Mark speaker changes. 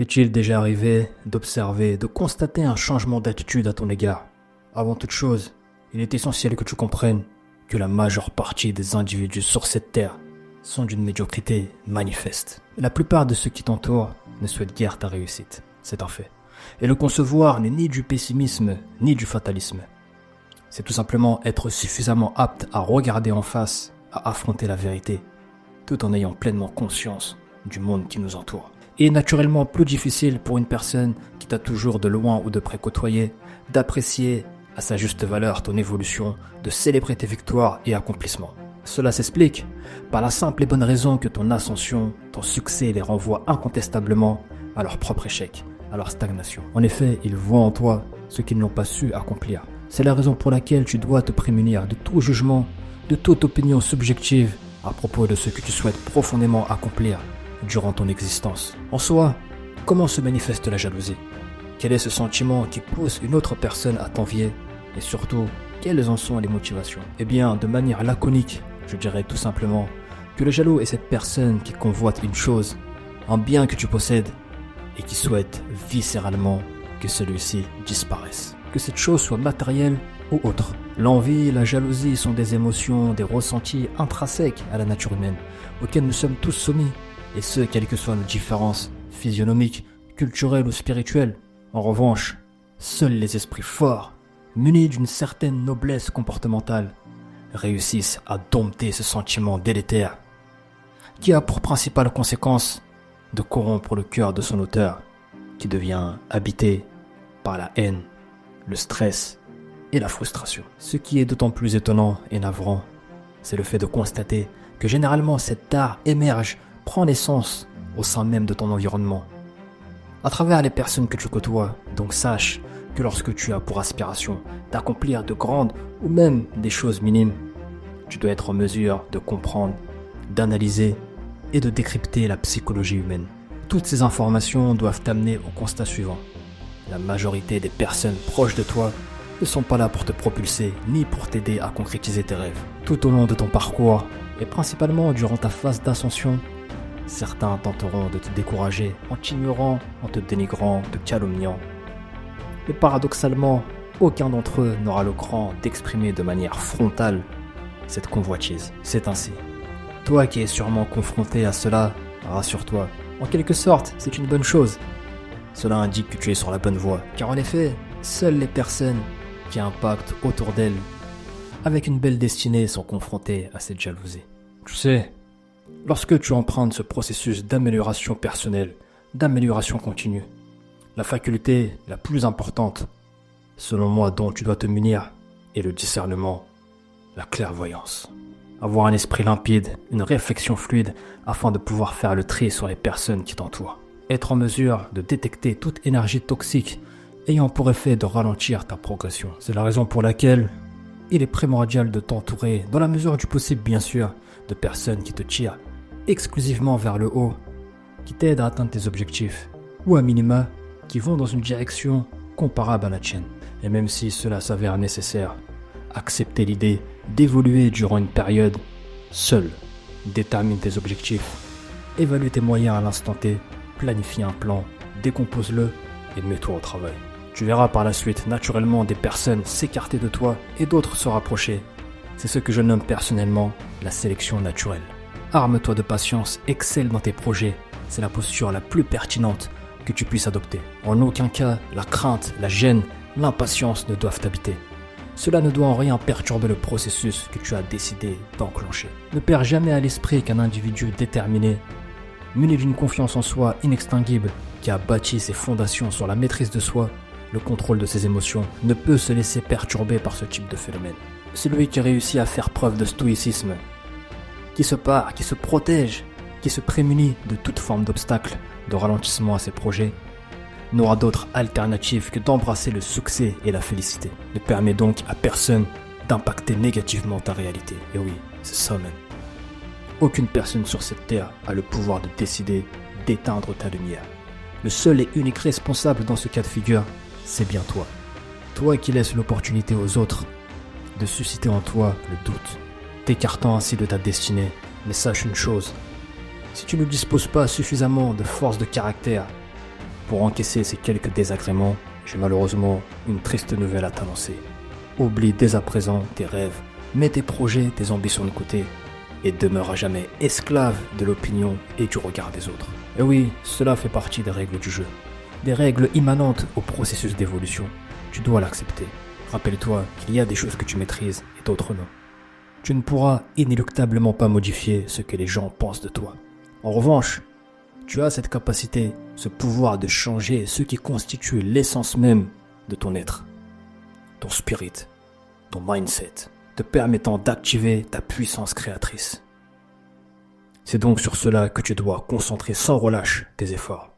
Speaker 1: T'est-il déjà arrivé d'observer, de constater un changement d'attitude à ton égard? Avant toute chose, il est essentiel que tu comprennes que la majeure partie des individus sur cette terre sont d'une médiocrité manifeste. La plupart de ceux qui t'entourent ne souhaitent guère ta réussite, c'est un fait. Et le concevoir n'est ni du pessimisme ni du fatalisme. C'est tout simplement être suffisamment apte à regarder en face, à affronter la vérité, tout en ayant pleinement conscience du monde qui nous entoure. Il est naturellement plus difficile pour une personne qui t'a toujours de loin ou de près côtoyé d'apprécier à sa juste valeur ton évolution, de célébrer tes victoires et accomplissements. Cela s'explique par la simple et bonne raison que ton ascension, ton succès les renvoie incontestablement à leur propre échec, à leur stagnation. En effet, ils voient en toi ce qu'ils n'ont pas su accomplir. C'est la raison pour laquelle tu dois te prémunir de tout jugement, de toute opinion subjective à propos de ce que tu souhaites profondément accomplir durant ton existence. En soi, comment se manifeste la jalousie? Quel est ce sentiment qui pousse une autre personne à t'envier? Et surtout, quelles en sont les motivations? Eh bien, de manière laconique, je dirais tout simplement que le jaloux est cette personne qui convoite une chose, un bien que tu possèdes, et qui souhaite viscéralement que celui-ci disparaisse. Que cette chose soit matérielle ou autre. L'envie, la jalousie sont des émotions, des ressentis intrinsèques à la nature humaine, auxquels nous sommes tous soumis, et ce, quelles que soient nos différences physionomiques, culturelles ou spirituelles. En revanche, seuls les esprits forts, munis d'une certaine noblesse comportementale, réussissent à dompter ce sentiment délétère, qui a pour principale conséquence de corrompre le cœur de son auteur, qui devient habité par la haine, le stress et la frustration. Ce qui est d'autant plus étonnant et navrant, c'est le fait de constater que généralement cet art émerge, prend naissance au sein même de ton environnement, à travers les personnes que tu côtoies. Donc sache que lorsque tu as pour aspiration d'accomplir de grandes ou même des choses minimes, tu dois être en mesure de comprendre, d'analyser et de décrypter la psychologie humaine. Toutes ces informations doivent t'amener au constat suivant. La majorité des personnes proches de toi ne sont pas là pour te propulser ni pour t'aider à concrétiser tes rêves. Tout au long de ton parcours et principalement durant ta phase d'ascension, certains tenteront de te décourager en t'ignorant, en te dénigrant, te calomniant. Mais paradoxalement, aucun d'entre eux n'aura le cran d'exprimer de manière frontale cette convoitise. C'est ainsi. Toi qui es sûrement confronté à cela, rassure-toi. En quelque sorte, c'est une bonne chose. Cela indique que tu es sur la bonne voie. Car en effet, seules les personnes qui impactent autour d'elles avec une belle destinée sont confrontées à cette jalousie. Tu sais, lorsque tu empruntes ce processus d'amélioration personnelle, d'amélioration continue, la faculté la plus importante, selon moi, dont tu dois te munir, est le discernement, la clairvoyance. Avoir un esprit limpide, une réflexion fluide, afin de pouvoir faire le tri sur les personnes qui t'entourent. Être en mesure de détecter toute énergie toxique ayant pour effet de ralentir ta progression. C'est la raison pour laquelle il est primordial de t'entourer, dans la mesure du possible bien sûr, de personnes qui te tirent exclusivement vers le haut, qui t'aident à atteindre tes objectifs, ou à minima, qui vont dans une direction comparable à la tienne. Et même si cela s'avère nécessaire, accepter l'idée d'évoluer durant une période seul. Détermine tes objectifs, évalue tes moyens à l'instant T, planifie un plan, décompose-le et mets-toi au travail. Tu verras par la suite naturellement des personnes s'écarter de toi et d'autres se rapprocher. C'est ce que je nomme personnellement la sélection naturelle. Arme-toi de patience, excelle dans tes projets. C'est la posture la plus pertinente que tu puisses adopter. En aucun cas, la crainte, la gêne, l'impatience ne doivent t'habiter. Cela ne doit en rien perturber le processus que tu as décidé d'enclencher. Ne perds jamais à l'esprit qu'un individu déterminé, muni d'une confiance en soi inextinguible, qui a bâti ses fondations sur la maîtrise de soi, le contrôle de ses émotions, ne peut se laisser perturber par ce type de phénomène. Celui qui réussit à faire preuve de stoïcisme, qui se pare, qui se protège, qui se prémunit de toute forme d'obstacle, de ralentissement à ses projets, n'aura d'autre alternative que d'embrasser le succès et la félicité. Ne permet donc à personne d'impacter négativement ta réalité. Et oui, c'est ça même. Aucune personne sur cette terre a le pouvoir de décider d'éteindre ta lumière. Le seul et unique responsable dans ce cas de figure, c'est bien toi. Toi qui laisses l'opportunité aux autres de susciter en toi le doute, t'écartant ainsi de ta destinée. Mais sache une chose, si tu ne disposes pas suffisamment de force de caractère Pour encaisser ces quelques désagréments, j'ai malheureusement une triste nouvelle à t'annoncer. Oublie dès à présent tes rêves, mets tes projets, tes ambitions de côté et demeure à jamais esclave de l'opinion et du regard des autres. Et oui, cela fait partie des règles du jeu. Des règles immanentes au processus d'évolution. Tu dois l'accepter. Rappelle-toi qu'il y a des choses que tu maîtrises et d'autres non. Tu ne pourras inéluctablement pas modifier ce que les gens pensent de toi. En revanche, tu as cette capacité, ce pouvoir de changer ce qui constitue l'essence même de ton être. Ton spirit, ton mindset, te permettant d'activer ta puissance créatrice. C'est donc sur cela que tu dois concentrer sans relâche tes efforts.